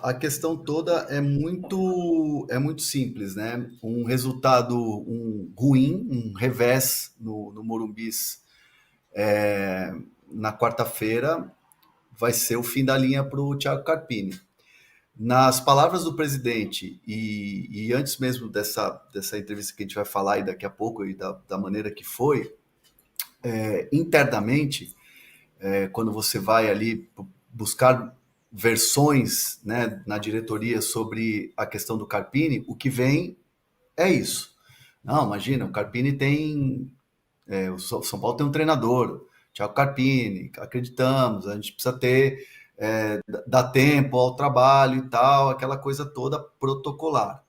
a questão toda é muito simples, né? Um resultado ruim, um revés no Morumbis na quarta-feira vai ser o fim da linha para o Thiago Carpini. Nas palavras do presidente, e antes mesmo dessa entrevista que a gente vai falar e daqui a pouco, e da maneira que foi, internamente, quando você vai ali buscar versões, né, na diretoria sobre a questão do Carpini, o que vem é isso. Não, imagina, o Carpini tem. O São Paulo tem um treinador, Thiago Carpini, acreditamos, a gente precisa ter. Dar tempo ao trabalho e tal, aquela coisa toda protocolar.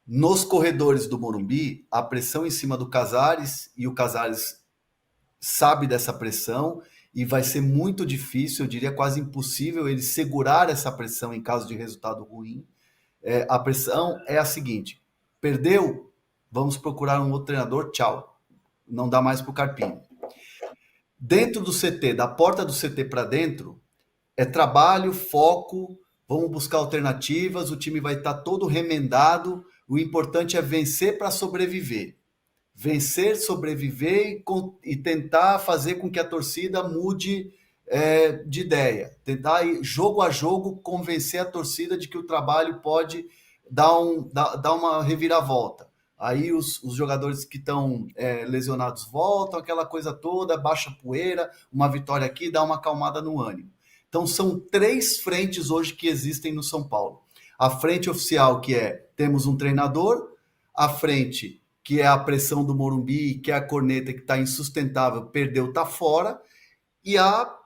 Nos corredores do Morumbi, a pressão em cima do Casares, e o Casares sabe dessa pressão, e vai ser muito difícil, eu diria quase impossível, ele segurar essa pressão em caso de resultado ruim. A pressão é a seguinte: perdeu, vamos procurar um outro treinador, tchau. Não dá mais para o Carpini. Dentro do CT, da porta do CT para dentro, é trabalho, foco, vamos buscar alternativas, o time vai estar todo remendado, o importante é vencer para sobreviver. Vencer, sobreviver e tentar fazer com que a torcida mude de ideia. Tentar, jogo a jogo, convencer a torcida de que o trabalho pode dar uma reviravolta. Aí os jogadores que estão lesionados voltam, aquela coisa toda, baixa poeira, uma vitória aqui, dá uma acalmada no ânimo. Então são 3 frentes hoje que existem no São Paulo. A frente oficial, que temos um treinador, a frente que é a pressão do Morumbi, que é a corneta que está insustentável, perdeu, está fora, e a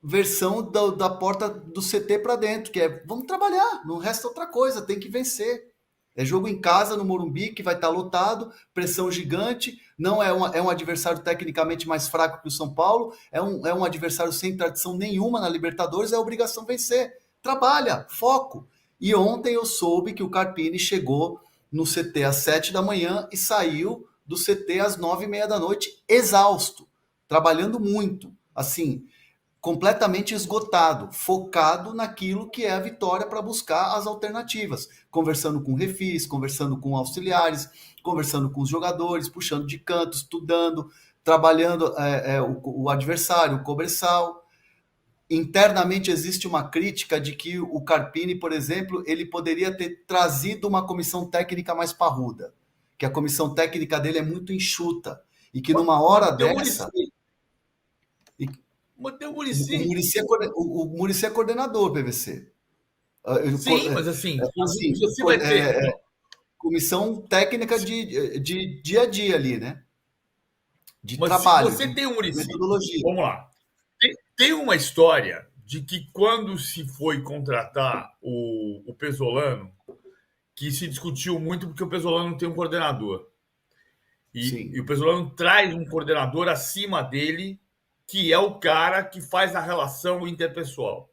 versão da porta do CT para dentro, que vamos trabalhar, não resta outra coisa, tem que vencer. É jogo em casa no Morumbi, que vai estar lotado, pressão gigante, não é um adversário tecnicamente mais fraco que o São Paulo, é um adversário sem tradição nenhuma na Libertadores, é obrigação vencer. Trabalha, foco. E ontem eu soube que o Carpini chegou no CT às 7 da manhã e saiu do CT às 9h30 da noite, exausto, trabalhando muito, assim, completamente esgotado, focado naquilo que é a vitória para buscar as alternativas, conversando com refis, conversando com auxiliares, conversando com os jogadores, puxando de canto, estudando, trabalhando o adversário, o cobressal. Internamente existe uma crítica de que o Carpini, por exemplo, ele poderia ter trazido uma comissão técnica mais parruda, que a comissão técnica dele é muito enxuta, e que numa hora dessa... Mantém o Muricy. O Muricy é coordenador, PVC. Sim, mas assim você vai ter... comissão técnica de dia a dia ali, né? De mas trabalho, se você tem um Muricy, metodologia. vamos lá. Tem uma história de que quando se foi contratar o Pesolano, que se discutiu muito porque o Pesolano tem um coordenador. E o Pesolano traz um coordenador acima dele, que é o cara que faz a relação interpessoal.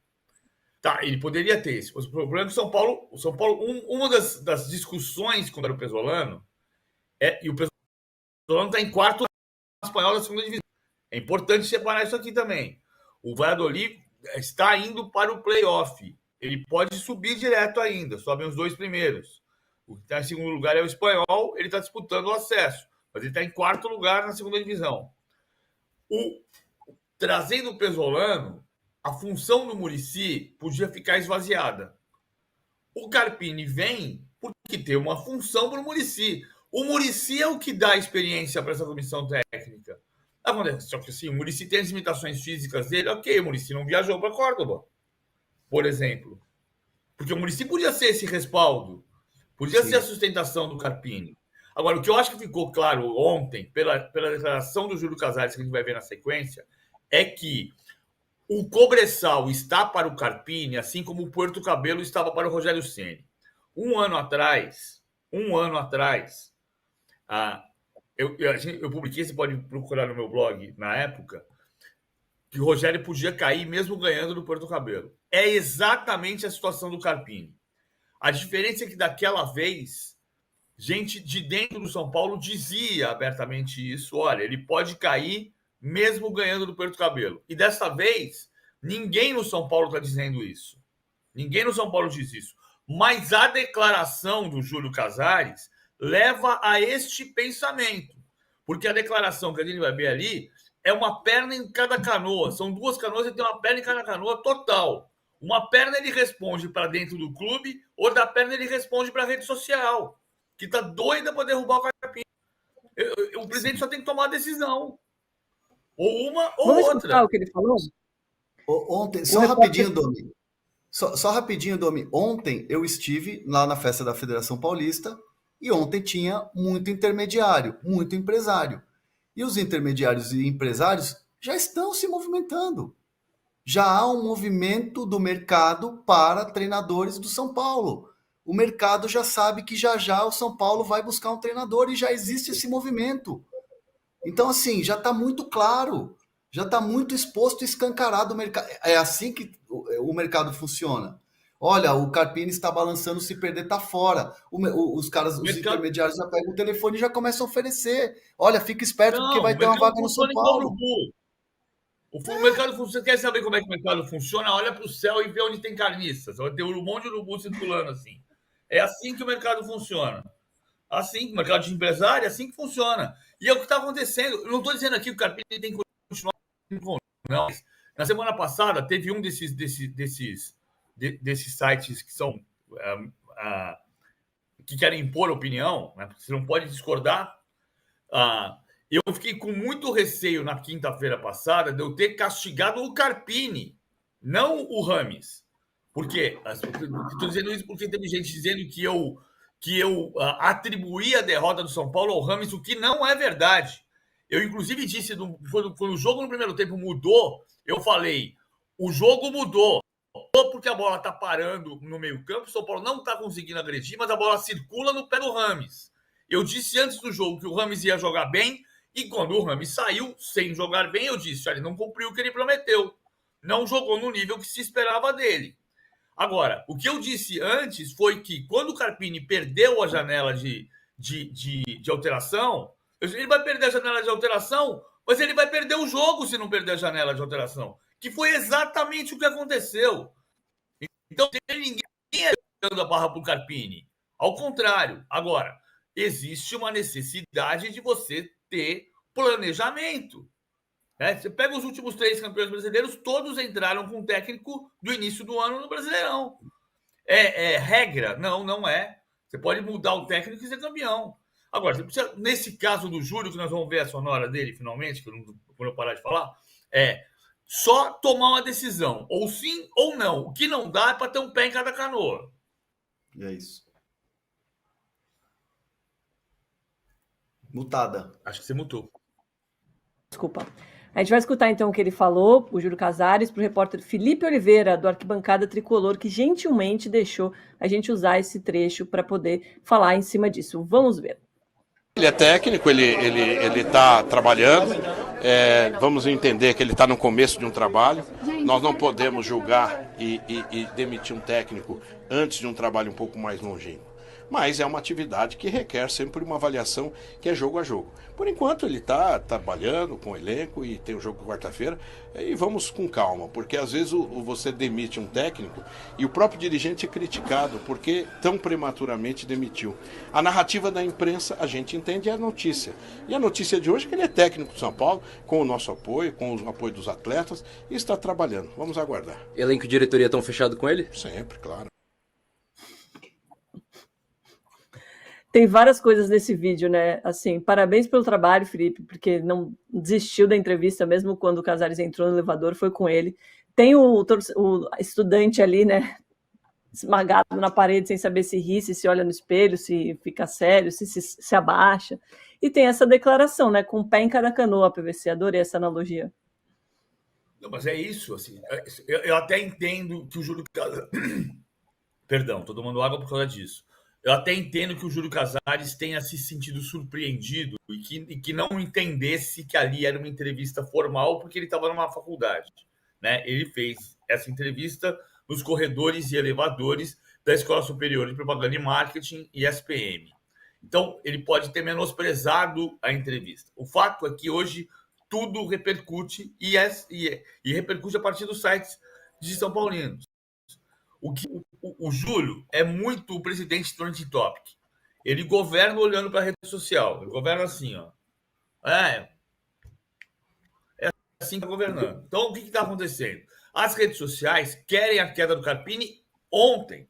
Tá, ele poderia ter esse. O problema é que o São Paulo, uma das discussões quando era o Pesolano, e o Pesolano está em quarto espanhol da segunda divisão. É importante separar isso aqui também. O Valladolid está indo para o playoff. Ele pode subir direto ainda, sobem os 2 primeiros. O que está em segundo lugar é o espanhol, ele está disputando o acesso, mas ele está em quarto lugar na segunda divisão. Trazendo o Pesolano, a função do Muricy podia ficar esvaziada. O Carpini vem porque tem uma função para o Muricy. O Muricy é o que dá experiência para essa comissão técnica. Só que assim, o Muricy tem as limitações físicas dele, ok, o Muricy não viajou para Córdoba, por exemplo. Porque o Muricy podia ser esse respaldo, podia ser a sustentação do Carpini. Agora, o que eu acho que ficou claro ontem, pela declaração do Júlio Casares, que a gente vai ver na sequência, é que o Cobressal está para o Carpini, assim como o Puerto Cabelo estava para o Rogério Ceni. Um ano atrás, eu publiquei, você pode procurar no meu blog na época, que o Rogério podia cair mesmo ganhando do Puerto Cabelo. É exatamente a situação do Carpini. A diferença é que daquela vez, gente de dentro do São Paulo dizia abertamente isso: olha, ele pode cair mesmo ganhando do Puerto Cabelo. E dessa vez, ninguém no São Paulo está dizendo isso. Ninguém no São Paulo diz isso. Mas a declaração do Júlio Casares leva a este pensamento. Porque a declaração que a gente vai ver ali é uma perna em cada canoa. São duas canoas e tem uma perna em cada canoa total. Uma perna ele responde para dentro do clube, outra perna ele responde para a rede social, que está doida para derrubar o Carpini. O presidente só tem que tomar a decisão. Ou uma ou Vamos outra. escutar o que ele falou? Ontem, só rapidinho, Domi. Só rapidinho, Domi. Ontem eu estive lá na festa da Federação Paulista e ontem tinha muito intermediário, muito empresário. E os intermediários e empresários já estão se movimentando. Já há um movimento do mercado para treinadores do São Paulo. O mercado já sabe que já o São Paulo vai buscar um treinador e já existe esse movimento. Então, assim, já está muito claro, já está muito exposto e escancarado o mercado. É assim que o mercado funciona. Olha, o Carpini está balançando, se perder, está fora. Os intermediários já pegam o telefone e já começam a oferecer. Olha, fica esperto porque vai ter uma vaga no São Paulo. O mercado funciona. Você quer saber como é que o mercado funciona? Olha para o céu e vê onde tem carniças. Vai ter um monte de urubu circulando assim. É assim que o mercado funciona. Assim, o mercado de empresário, é assim que funciona. E é o que está acontecendo. Eu não estou dizendo aqui que o Carpini tem que continuar com. Não. Na semana passada, teve um desses sites que são que querem impor opinião, né? Você não pode discordar. Eu fiquei com muito receio na quinta-feira passada de eu ter castigado o Carpini, não o Rames. Por quê? Estou dizendo isso porque teve gente dizendo que eu atribuí a derrota do São Paulo ao Rames, o que não é verdade. Eu, inclusive, disse, quando o jogo no primeiro tempo mudou, eu falei, o jogo mudou porque a bola está parando no meio-campo, o São Paulo não está conseguindo agredir, mas a bola circula no pé do Rames. Eu disse antes do jogo que o Rames ia jogar bem, e quando o Rames saiu sem jogar bem, eu disse, ele não cumpriu o que ele prometeu. Não jogou no nível que se esperava dele. Agora, o que eu disse antes foi que quando o Carpini perdeu a janela de alteração, ele vai perder a janela de alteração, mas ele vai perder o jogo se não perder a janela de alteração, que foi exatamente o que aconteceu. Então, não tem ninguém dando a barra para o Carpini. Ao contrário. Agora, existe uma necessidade de você ter planejamento. Né? Você pega os últimos 3 campeões brasileiros, todos entraram com técnico do início do ano no Brasileirão. É regra? Não, não é. Você pode mudar o técnico e ser campeão. Agora, você precisa, nesse caso do Júlio, que nós vamos ver a sonora dele finalmente, quando eu parar de falar, só tomar uma decisão, ou sim ou não. O que não dá é para ter um pé em cada canoa. É isso. Mutada. Acho que você mutou. Desculpa. A gente vai escutar então o que ele falou, o Júlio Casares, para o repórter Felipe Oliveira, do Arquibancada Tricolor, que gentilmente deixou a gente usar esse trecho para poder falar em cima disso. Vamos ver. Ele é técnico, ele está trabalhando, vamos entender que ele está no começo de um trabalho. Nós não podemos julgar e demitir um técnico antes de um trabalho um pouco mais longínquo. Mas é uma atividade que requer sempre uma avaliação que é jogo a jogo. Por enquanto ele está trabalhando com o elenco e tem o jogo quarta-feira, e vamos com calma, porque às vezes você demite um técnico e o próprio dirigente é criticado porque tão prematuramente demitiu. A narrativa da imprensa a gente entende é a notícia. E a notícia de hoje é que ele é técnico do São Paulo, com o nosso apoio, com o apoio dos atletas, e está trabalhando. Vamos aguardar. Elenco e diretoria estão fechados com ele? Sempre, claro. Tem várias coisas nesse vídeo, né? Assim, parabéns pelo trabalho, Felipe, porque não desistiu da entrevista, mesmo quando o Casares entrou no elevador, foi com ele. Tem o estudante ali, né? Esmagado na parede, sem saber se ri, se olha no espelho, se fica sério, se abaixa. E tem essa declaração, né? Com o pé em cada canoa, PVC. Adorei essa analogia. Não, mas é isso, assim. Eu até entendo que o Júlio Casares... Perdão, tô tomando água por causa disso. Eu até entendo que o Júlio Casares tenha se sentido surpreendido e que não entendesse que ali era uma entrevista formal, porque ele estava numa faculdade. Né? Ele fez essa entrevista nos corredores e elevadores da Escola Superior de Propaganda e Marketing, ESPM. Então, ele pode ter menosprezado a entrevista. O fato é que hoje tudo repercute e repercute a partir dos sites de São Paulinos. O Júlio é muito o presidente Trending Topic. Ele governa olhando para a rede social. Ele governa assim, ó. É assim que está governando. Então, o que está acontecendo? As redes sociais querem a queda do Carpini ontem.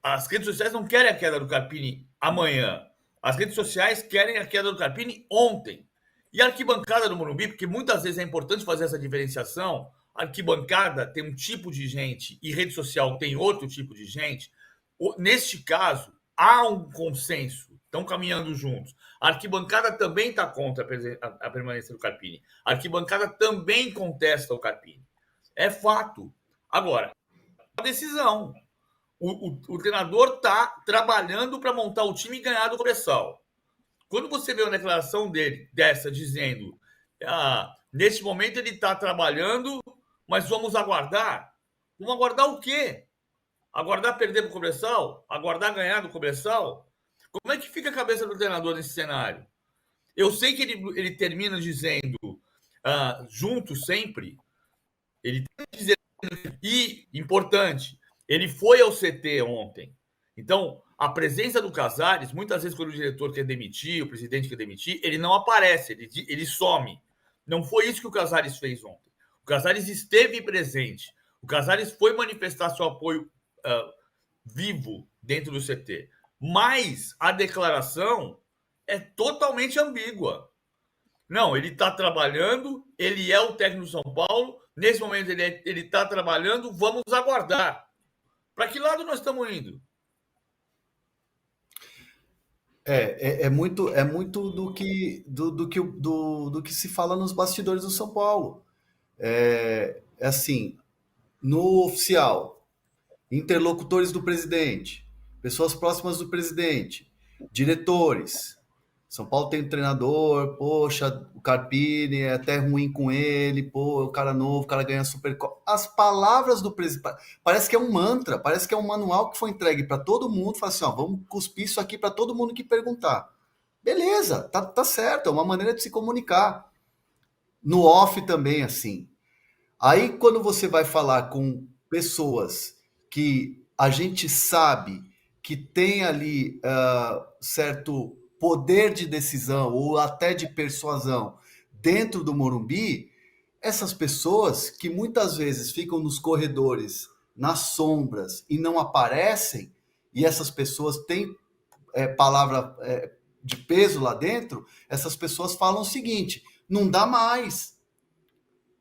As redes sociais não querem a queda do Carpini amanhã. As redes sociais querem a queda do Carpini ontem. E a arquibancada do Morumbi, porque muitas vezes é importante fazer essa diferenciação, a arquibancada tem um tipo de gente e rede social tem outro tipo de gente. Neste caso, há um consenso, estão caminhando juntos. A arquibancada também está contra a permanência do Carpini. A arquibancada também contesta o Carpini. É fato. Agora, a decisão. O treinador está trabalhando para montar o time e ganhar do Cobressal. Quando você vê uma declaração dele, dessa, dizendo neste momento ele está trabalhando, mas vamos aguardar. Vamos aguardar o quê? Aguardar perder para o Cobressal? Aguardar ganhar do Cobressal? Como é que fica a cabeça do treinador nesse cenário? Eu sei que ele termina dizendo junto sempre. Ele está dizendo, e importante, ele foi ao CT ontem. Então, a presença do Casares, muitas vezes quando o diretor quer demitir, o presidente quer demitir, ele não aparece, ele some. Não foi isso que o Casares fez ontem. O Casares esteve presente. O Casares foi manifestar seu apoio vivo dentro do CT. Mas a declaração é totalmente ambígua. Não, ele está trabalhando, ele é o técnico do São Paulo, nesse momento ele está trabalhando, vamos aguardar. Para que lado nós estamos indo? É muito do que se fala nos bastidores do São Paulo. É assim, no oficial, interlocutores do presidente, pessoas próximas do presidente, diretores. São Paulo tem um treinador, poxa, o Carpini é até ruim com ele, pô, o cara novo, o cara ganha super. As palavras do presidente, parece que é um mantra, parece que é um manual que foi entregue para todo mundo, fala assim, ó, vamos cuspir isso aqui para todo mundo que perguntar. Beleza, tá certo, é uma maneira de se comunicar. No off também, assim. Aí, quando você vai falar com pessoas que a gente sabe que tem ali certo poder de decisão ou até de persuasão dentro do Morumbi, essas pessoas que muitas vezes ficam nos corredores, nas sombras e não aparecem, e essas pessoas têm palavra de peso lá dentro, essas pessoas falam o seguinte: não dá mais.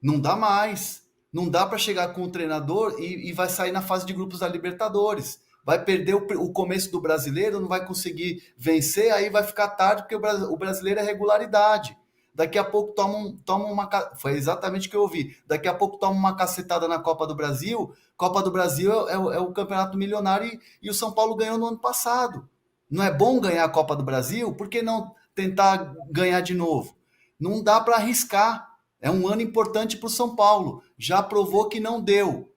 Não dá mais. Não dá para chegar com o treinador e vai sair na fase de grupos da Libertadores. Vai perder o começo do brasileiro, não vai conseguir vencer, aí vai ficar tarde, porque o brasileiro é regularidade. Daqui a pouco toma uma. Foi exatamente o que eu ouvi. Daqui a pouco toma uma cacetada na Copa do Brasil. Copa do Brasil é o campeonato milionário e o São Paulo ganhou no ano passado. Não é bom ganhar a Copa do Brasil? Por que não tentar ganhar de novo? Não dá para arriscar. É um ano importante para o São Paulo. Já provou que não deu.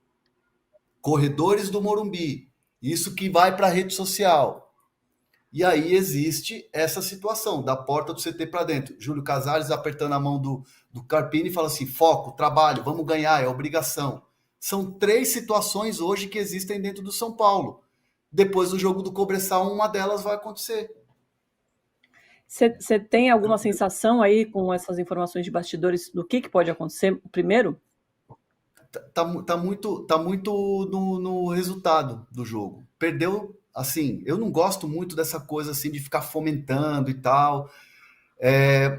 Corredores do Morumbi. Isso que vai para a rede social. E aí existe essa situação, da porta do CT para dentro. Júlio Casares apertando a mão do Carpini e fala assim, foco, trabalho, vamos ganhar, é obrigação. São 3 situações hoje que existem dentro do São Paulo. Depois do jogo do Cobressal, uma delas vai acontecer. Você tem alguma sensação aí com essas informações de bastidores do que pode acontecer primeiro? Tá muito no resultado do jogo. Perdeu, assim, eu não gosto muito dessa coisa assim de ficar fomentando e tal,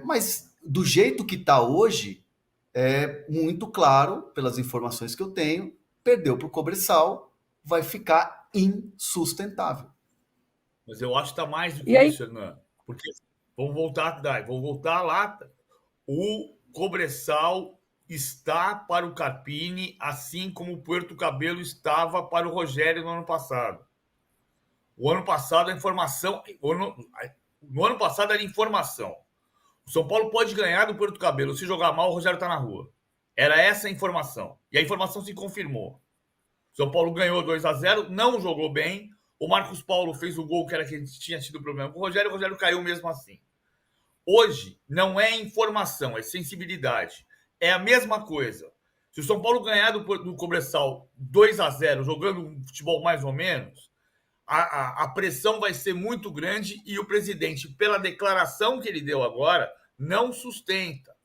mas do jeito que tá hoje, é muito claro, pelas informações que eu tenho, perdeu para o Cobressal, vai ficar insustentável. Mas eu acho que está mais do que isso, Hernan. Porque vamos voltar lá. O Cobressal está para o Carpini, assim como o Puerto Cabelo estava para o Rogério no ano passado. O ano passado a informação. No ano passado era informação. O São Paulo pode ganhar do Puerto Cabelo. Se jogar mal, o Rogério está na rua. Era essa a informação. E a informação se confirmou. O São Paulo ganhou 2-0, não jogou bem. O Marcos Paulo fez o gol que tinha tido problema com o Rogério caiu mesmo assim. Hoje não é informação, é sensibilidade. É a mesma coisa. Se o São Paulo ganhar do Cobressal 2-0, jogando um futebol mais ou menos, a pressão vai ser muito grande e o presidente, pela declaração que ele deu agora, não sustenta.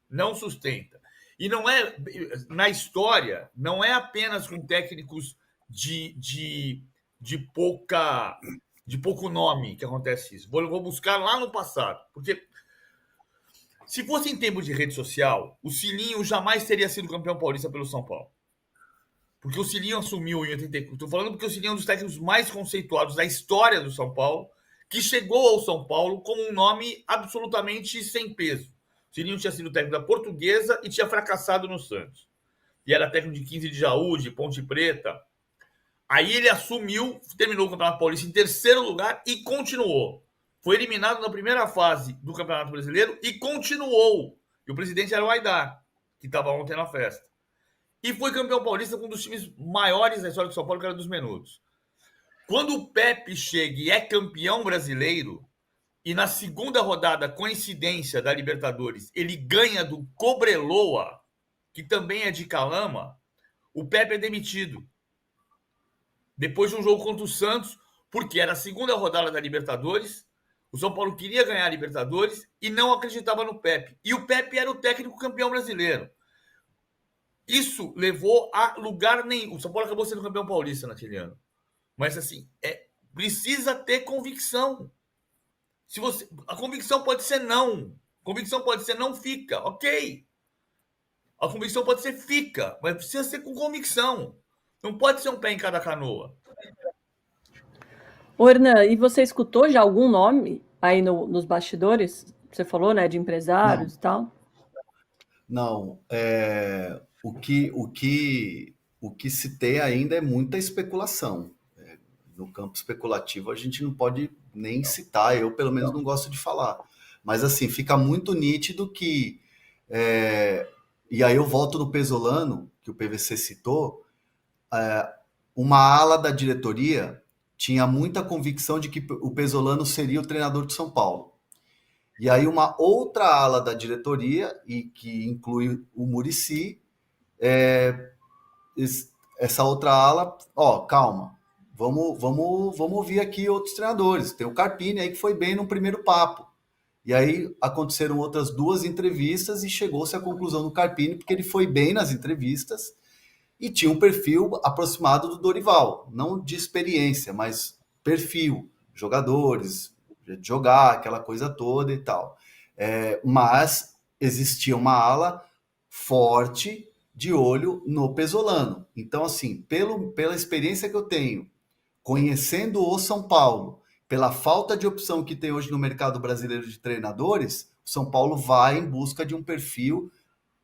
Não sustenta. E não é, na história, não é apenas com técnicos de pouco nome que acontece isso. Vou buscar lá no passado, porque se fosse em tempo de rede social, o Cilinho jamais teria sido campeão paulista pelo São Paulo. Porque o Cilinho assumiu em 84. Estou falando porque o Cilinho é um dos técnicos mais conceituados da história do São Paulo, que chegou ao São Paulo como um nome absolutamente sem peso. O Cilinho tinha sido técnico da Portuguesa e tinha fracassado no Santos. E era técnico de 15 de Jaú, de Ponte Preta. Aí ele assumiu, terminou o Campeonato Paulista em terceiro lugar e continuou. Foi eliminado na primeira fase do Campeonato Brasileiro e continuou. E o presidente era o Aidar, que estava ontem na festa. E foi campeão paulista com um dos times maiores da história do São Paulo, que era dos Menudos. Quando o Pepe chega e é campeão brasileiro, e na segunda rodada, coincidência da Libertadores, ele ganha do Cobreloa, que também é de Calama, o Pepe é demitido. Depois de um jogo contra o Santos, porque era a segunda rodada da Libertadores, o São Paulo queria ganhar a Libertadores e não acreditava no Pepe. E o Pepe era o técnico campeão brasileiro. Isso levou a lugar nenhum. O São Paulo acabou sendo campeão paulista naquele ano. Mas, assim, precisa ter convicção. A convicção pode ser não. A convicção pode ser não fica. Ok. A convicção pode ser fica, mas precisa ser com convicção. Não pode ser um pé em cada canoa. Ô, Hernan, e você escutou já algum nome aí nos bastidores? Você falou, né, de empresários e tal? Não, o que se tem ainda é muita especulação. No campo especulativo a gente não pode nem citar, eu pelo menos não gosto de falar. Mas assim, fica muito nítido que... e aí eu volto no Pesolano, que o PVC citou, uma ala da diretoria tinha muita convicção de que o Pesolano seria o treinador de São Paulo. E aí uma outra ala da diretoria, e que inclui o Muricy, essa outra ala, calma, vamos ouvir aqui outros treinadores. Tem o Carpini aí que foi bem no primeiro papo. E aí aconteceram outras 2 entrevistas e chegou-se à conclusão do Carpini, porque ele foi bem nas entrevistas e tinha um perfil aproximado do Dorival, não de experiência, mas perfil, jogadores, jogar, aquela coisa toda e tal. Mas existia uma ala forte de olho no Pesolano. Então, assim, pela experiência que eu tenho, conhecendo o São Paulo, pela falta de opção que tem hoje no mercado brasileiro de treinadores, o São Paulo vai em busca de um perfil,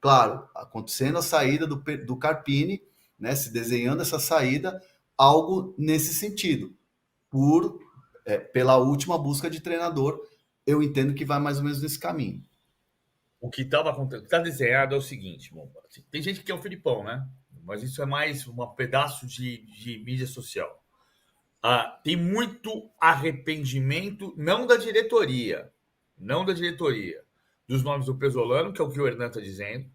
claro, acontecendo a saída do Carpini, né, se desenhando essa saída, algo nesse sentido. Pela última busca de treinador, eu entendo que vai mais ou menos nesse caminho. O que está desenhado é o seguinte, bom, tem gente que quer o Filipão, né? Mas isso é mais um pedaço de mídia social. Tem muito arrependimento, não da diretoria, dos nomes do Pesolano, que é o que o Hernan está dizendo.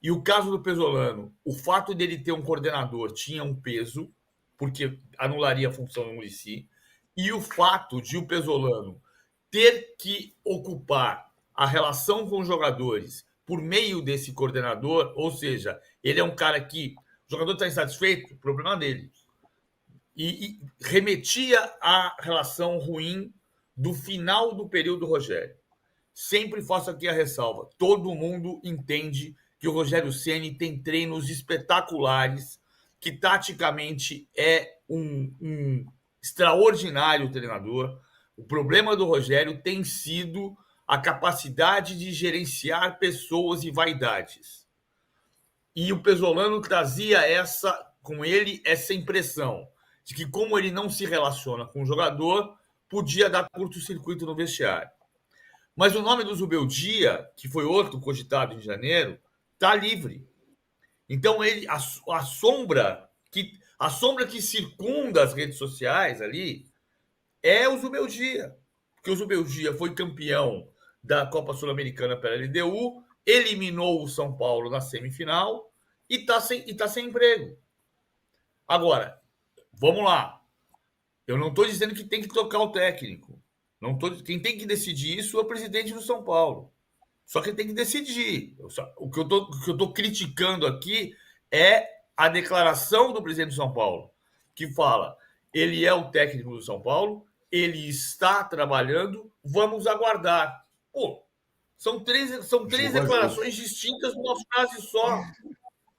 E o caso do Pesolano, o fato dele ter um coordenador tinha um peso, porque anularia a função do Muricy, e o fato de o Pesolano ter que ocupar a relação com os jogadores por meio desse coordenador, ou seja, ele é um cara que o jogador está insatisfeito, problema dele. E remetia à relação ruim do final do período Rogério. Sempre faço aqui a ressalva. Todo mundo entende que o Rogério Ceni tem treinos espetaculares, que taticamente é um extraordinário treinador. O problema do Rogério tem sido a capacidade de gerenciar pessoas e vaidades. E o Pesolano trazia com ele essa impressão de que, como ele não se relaciona com o jogador, podia dar curto-circuito no vestiário. Mas o nome do Zubeldia, que foi outro cogitado em janeiro, está livre. Então, a sombra que circunda as redes sociais ali é o Zubeldia. Porque o Zubeldia foi campeão da Copa Sul-Americana pela LDU, eliminou o São Paulo na semifinal e tá sem emprego. Agora, vamos lá. Eu não estou dizendo que tem que trocar o técnico. Quem tem que decidir isso é o presidente do São Paulo. Só que ele tem que decidir. O que eu tô criticando aqui é a declaração do presidente do São Paulo, que fala: ele é o técnico do São Paulo, ele está trabalhando, vamos aguardar. Pô, são três declarações distintas numa frase só.